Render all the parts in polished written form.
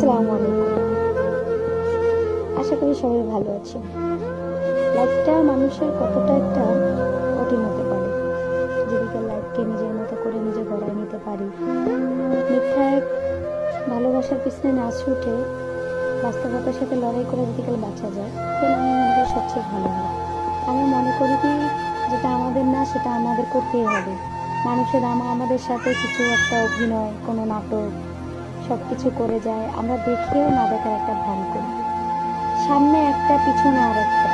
আসসালামু আলাইকুম। আশা করি সবাই ভালো আছে। লাইফটা মানুষের কতটা একটা কঠিন হতে পারে। যেদিকে লাইফকে নিজের মতো করে নিজে গড়ায় নিতে পারি, মিথ্যা এক ভালোবাসার পিছনে না ছুটে বাস্তবতার সাথে লড়াই করে যেদিকে বাঁচা যায়, তাহলে আমি মনে করি সবচেয়ে ভালো হয়। আমি মনে করি কি, যেটা আমাদের না সেটা আমাদের করতেই হবে। মানুষের আমাদের সাথে কিছু একটা অভিনয়, কোনো নাটক সব কিছু করে যায়, আমরা দেখেও না দেখার একটা ভান করি। সামনে একটা পিছনে আর একটা।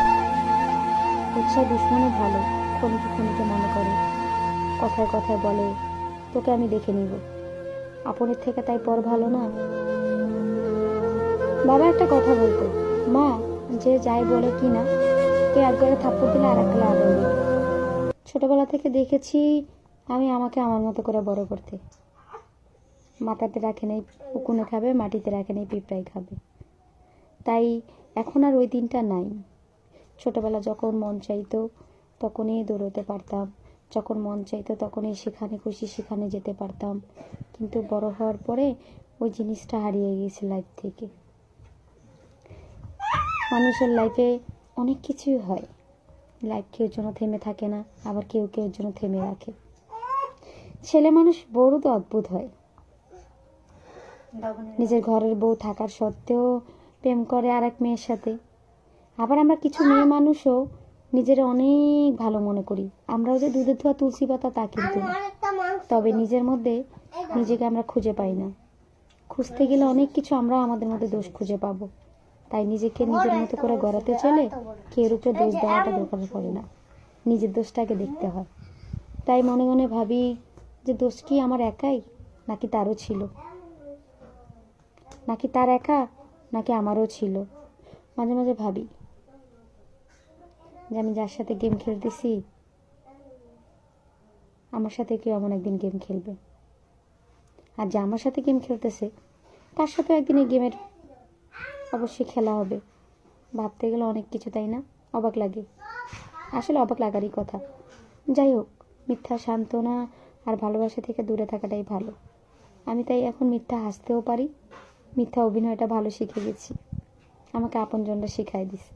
উৎসাহ দুশ্মনই ভালো, খনিকে খনিকে মনে করে, কথায় কথায় বলে তোকে আমি দেখে নিব। আপনের থেকে তাই পর ভালো না। বাবা একটা কথা বলতো, মা যে যাই বলে কি না, কে একবারে থাপ্পড় দিলে আর একটা আদর দিল। ছোটবেলা থেকে দেখেছি আমি আমাকে আমার মতো করে বড় করতে। মাথাতে রাখে নেই উকুনে খাবে, মাটিতে রাখে নেই পিঁপড়াই খাবে। তাই এখন আর ওই দিনটা নাই। ছোটবেলা যখন মন চাইতো তখনই দৌড়তে পারতাম, যখন মন চাইতো তখনই সেখানে খুশি সেখানে যেতে পারতাম। কিন্তু বড় হওয়ার পরে ওই জিনিসটা হারিয়ে গেছে লাইফ থেকে। মানুষের লাইফে অনেক কিছুই হয়। লাইফ কেউ জন্য থেমে থাকে না, আবার কেউ কেউ জন্য থেমে রাখে। ছেলে মানুষ বড় তো অদ্ভুত হয়। নিজের ঘরের বউ থাকার সত্ত্বেও প্রেম করে আর এক মেয়ের সাথে। আবার আমরা কিছু মেয়ে মানুষও নিজের অনেক ভালো মনে করি। আমরাও যে দুধের ধোয়া তুলসী পাতা তা কিন্তু না। তবে নিজের মধ্যে নিজেকে আমরা খুঁজে পাই না। খুঁজতে গেলে অনেক কিছু আমরা আমাদের মধ্যে দোষ খুঁজে পাবো। তাই নিজেকে নিজের মতো করে গড়াতে চলে কেউর উপরে দোষ দেওয়াটা দরকার পড়ে না, নিজের দোষটাকে দেখতে হয়। তাই মনে মনে ভাবি যে দোষ কি আমার একাই, নাকি তারও ছিল, নাকি তার একা, নাকি আমারও ছিল। মাঝে মাঝে ভাবি যে আমি যার সাথে গেম খেলতেছি আমার সাথে কেউ এমন একদিন গেম খেলবে, আর যে আমার সাথে গেম খেলতেছে তার সাথে একদিন এই গেমের অবশ্যই খেলা হবে। ভাবতে গেলে অনেক কিছু, তাই না? অবাক লাগে, আসলে অবাক লাগারই কথা। যাই হোক, মিথ্যা সান্ত্বনা আর ভালোবাসা থেকে দূরে থাকাটাই ভালো। আমি তাই এখন মিথ্যা হাসতেও পারি, মিথ্যা অভিনয়টা ভালো শিখে গেছি। আমাকে আপনজনরা শিখাই দিছে,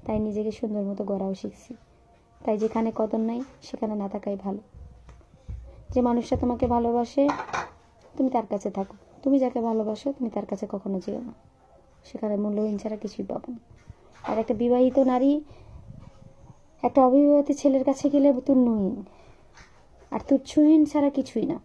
তাই নিজেকে সুন্দর মতো গড়াও শিখছি। তাই যেখানে কদর নাই সেখানে না থাকাই ভালো। যে মানুষটা তোমাকে ভালোবাসে তুমি তার কাছে থাকো, তুমি যাকে ভালোবাসো তুমি তার কাছে কখনো যেও না। সেখানে মূল্যহীন ছাড়া কিছুই পাবো না। আর একটা বিবাহিত নারী একটা অবিবাহিত ছেলের কাছে গেলে তুল্যহীন আর তুচ্ছহীন ছাড়া কিছুই না।